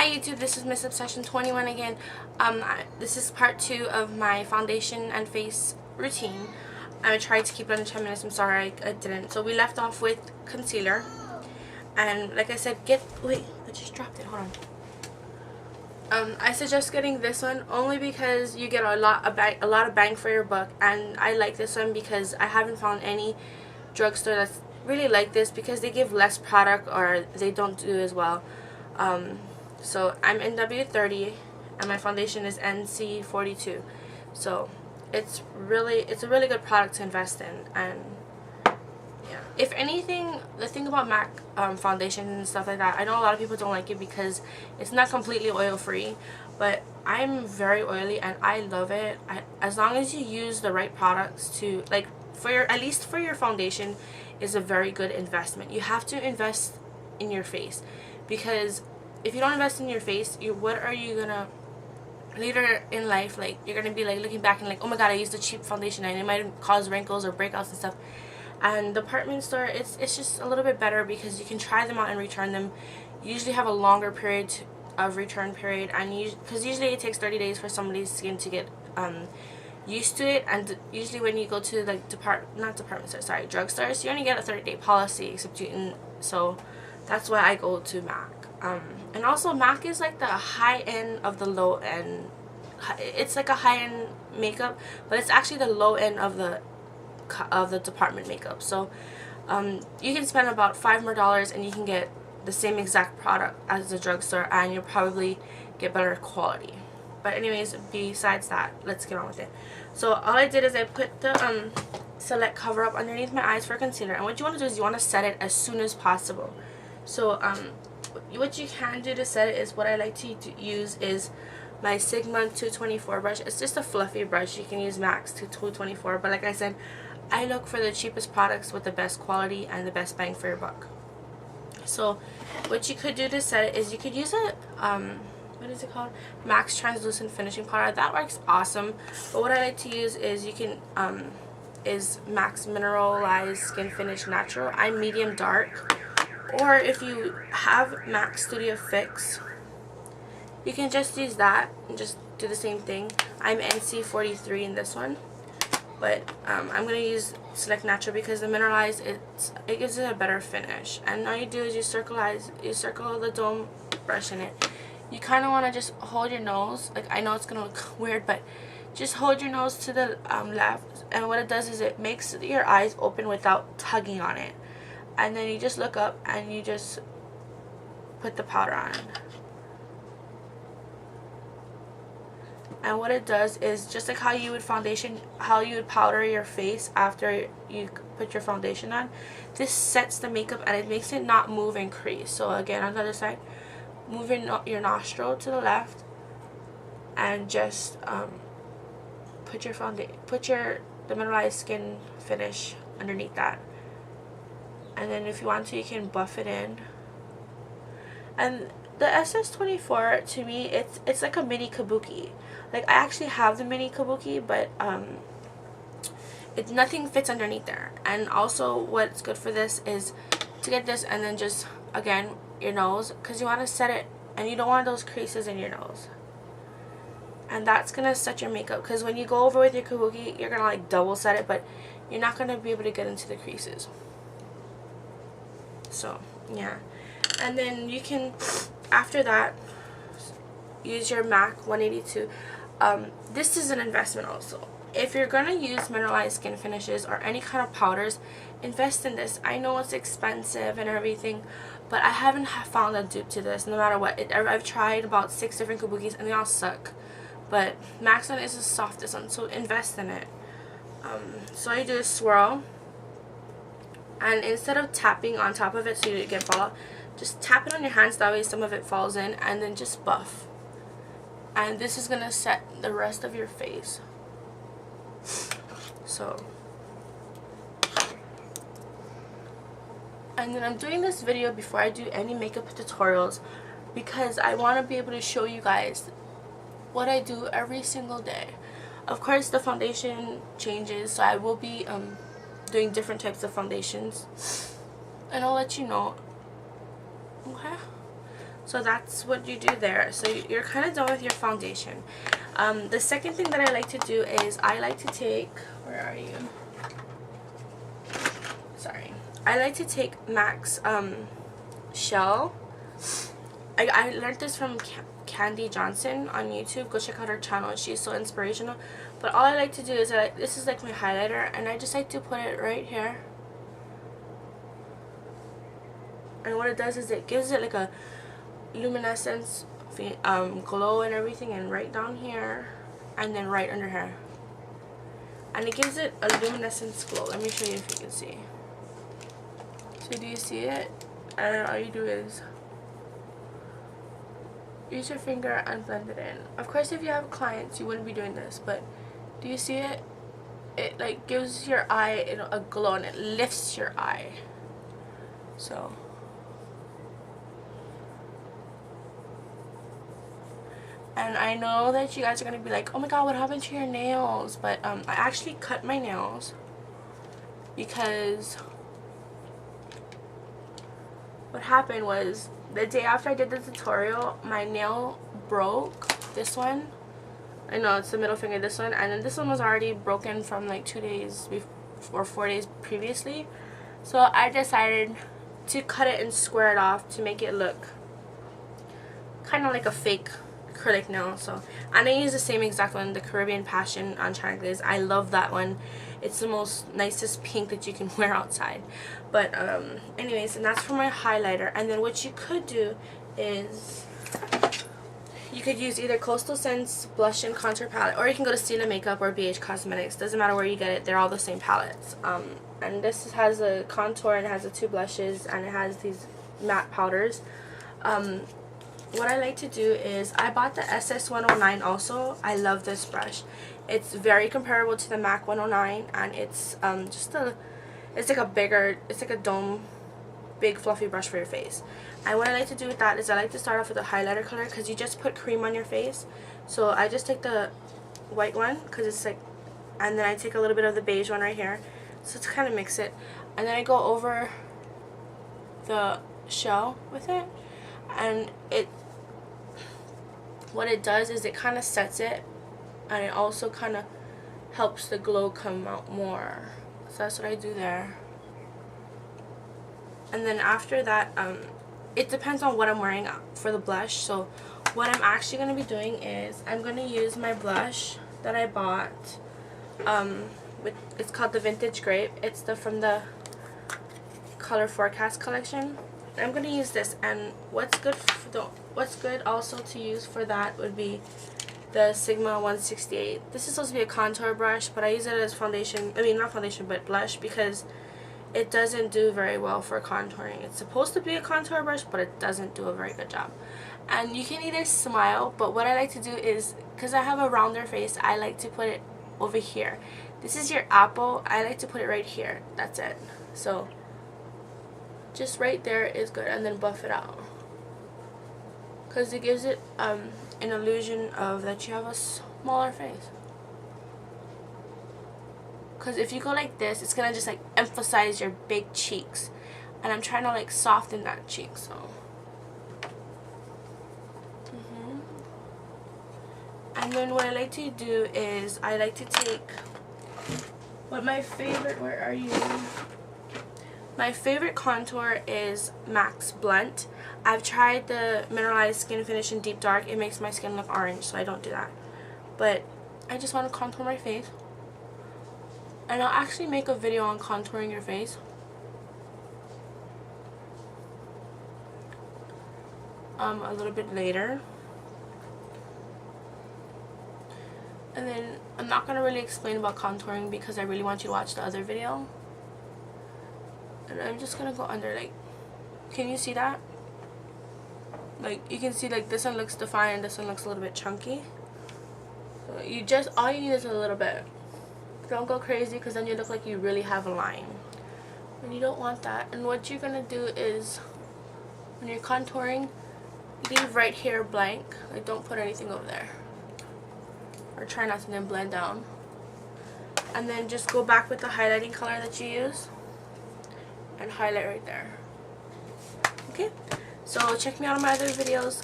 Hi YouTube, this is Miss Obsession 21 again. This is part 2 of my foundation and face routine. I tried to keep it under 10 minutes. I'm sorry I didn't. So we left off with concealer. And like I said, wait, I just dropped it. Hold on. I suggest getting this one only because you get a lot of bang for your buck. And I like this one because I haven't found any drugstore that's really like this because they give less product or they don't do as well. So I'm NW30 and my foundation is NC42. So it's a really good product to invest in. And yeah, if anything, the thing about MAC foundation and stuff like that, I know a lot of people don't like it because it's not completely oil free, but I'm very oily and I love it. As long as you use the right products to, like, at least for your foundation is a very good investment. You have to invest in your face, because if you don't invest in your face, what are you gonna later in life, like, you're gonna be like looking back and like, oh my god, I used a cheap foundation and it might cause wrinkles or breakouts and stuff. And department store, it's just a little bit better because you can try them out and return them. You usually have a longer period of return period, and because usually it takes 30 days for somebody's skin to get used to it. And usually when you go to like drugstores, you only get a 30-day policy, so that's why I go to MAC. And also MAC is like the high end of the low end. It's like a high end makeup, but it's actually the low end of the department makeup. So you can spend about $5 more and you can get the same exact product as the drugstore, and you'll probably get better quality. But anyways, besides that, let's get on with it. So all I did is I put the Select Cover Up underneath my eyes for concealer, and what you want to do is you want to set it as soon as possible. So what you can do to set it is, what I like to use is my Sigma 224 brush. It's just a fluffy brush. You can use Max 224, but like I said, I look for the cheapest products with the best quality and the best bang for your buck. So what you could do to set it is you could use a what is it called? Max Translucent Finishing Powder. That works awesome. But what I like to use is is Max Mineralize Skin Finish Natural. I'm medium dark. Or if you have MAC Studio Fix, you can just use that and just do the same thing. I'm NC43 in this one, but I'm going to use Select Natural because the Mineralize, it gives it a better finish. And all you do is you circle the dome brush in it. You kind of want to just hold your nose. Like, I know it's going to look weird, but just hold your nose to the left, and what it does is it makes your eyes open without tugging on it. And then you just look up and you just put the powder on. And what it does is, just like how you would powder your face after you put your foundation on, this sets the makeup and it makes it not move and crease. So again, on the other side, move your nostril to the left and just put the Mineralized Skin Finish underneath that. And then if you want to, you can buff it in. And the SS24, to me, it's like a mini kabuki. Like, I actually have the mini kabuki, but nothing fits underneath there. And also, what's good for this is to get this and then just, again, your nose, because you want to set it, and you don't want those creases in your nose. And that's gonna set your makeup, because when you go over with your kabuki, you're gonna like double set it, but you're not gonna be able to get into the creases. So yeah, and then you can, after that, use your MAC 182. This is an investment also. If you're gonna use mineralized skin finishes or any kind of powders, invest in this. I know it's expensive and everything, but I haven't found a dupe to this. No matter what, I've tried about 6 different kabukis and they all suck. But MAC's one is the softest one, so invest in it. So all you do is swirl. And instead of tapping on top of it so you get fall out, just tap it on your hands, that way some of it falls in, and then just buff. And this is going to set the rest of your face. So. And then I'm doing this video before I do any makeup tutorials because I want to be able to show you guys what I do every single day. Of course, the foundation changes, so I will be doing different types of foundations, and I'll let you know. Okay, So that's what you do there. So you're kind of done with your foundation. The second thing that I like to do is I like to take, where are you? Sorry. I like to take MAC's shell. I learned this from Candy Johnson on YouTube. Go check out her channel. She's so inspirational. But all I like to do is, this is like my highlighter, and I just like to put it right here. And what it does is it gives it like a luminescence, glow and everything, and right down here, and then right under here. And it gives it a luminescence glow. Let me show you if you can see. So do you see it? And all you do is use your finger and blend it in. Of course, if you have clients, you wouldn't be doing this, but do you see it? It like gives your eye a glow, and it lifts your eye. So and I know that you guys are gonna be like, oh my god, what happened to your nails? But I actually cut my nails because what happened was the day after I did the tutorial, my nail broke. This one, I know it's the middle finger, this one, and then this one was already broken from like 2 days or 4 days previously. So I decided to cut it and square it off to make it look kind of like a fake acrylic nail. So, and I use the same exact one, the Caribbean Passion on China Glaze. I love that one. It's the most nicest pink that you can wear outside. But anyways, and that's for my highlighter. And then what you could do is you could use either Coastal Scents blush and contour palette, or you can go to Stila Makeup or BH Cosmetics. Doesn't matter where you get it, they're all the same palettes. And this has a contour, and it has the 2 blushes, and it has these matte powders. What I like to do is I bought the SS109 also. I love this brush. It's very comparable to the MAC 109, and it's it's like a bigger, it's like a dome, big fluffy brush for your face. And what I like to do with that is I like to start off with a highlighter color, because you just put cream on your face. So I just take the white one, because it's like, and then I take a little bit of the beige one right here, so to kind of mix it, and then I go over the shell with it, and what it does is it kind of sets it, and it also kind of helps the glow come out more. So that's what I do there. And then after that, it depends on what I'm wearing for the blush. So what I'm actually going to be doing is I'm going to use my blush that I bought. It's called the Vintage Grape. It's from the Color Forecast collection. I'm going to use this, and what's good also to use for that would be the Sigma 168. This is supposed to be a contour brush, but I use it as foundation, I mean not foundation but blush, because it doesn't do very well for contouring. It's supposed to be a contour brush, but it doesn't do a very good job. And you can either smile, but what I like to do is, because I have a rounder face, I like to put it over here. This is your apple. I like to put it right here. That's it. So just right there is good, and then buff it out, because it gives it an illusion of that you have a smaller face. Because if you go like this, it's gonna just like emphasize your big cheeks, and I'm trying to like soften that cheek. So and then what I like to do is I like to take my favorite contour is MAC's Blunt. I've tried the mineralized skin finish in deep dark. It makes my skin look orange, so I don't do that. But I just want to contour my face, and I'll actually make a video on contouring your face. A little bit later. And then I'm not going to really explain about contouring because I really want you to watch the other video. And I'm just going to go under, like, can you see that? Like, you can see, like, this one looks defined and this one looks a little bit chunky. So you just, all you need is a little bit. Don't go crazy, because then you look like you really have a line. And you don't want that. And what you're going to do is, when you're contouring, leave right here blank. Like, don't put anything over there. Or try not to then blend down. And then just go back with the highlighting color that you use and highlight right there. Okay? So check me out on my other videos.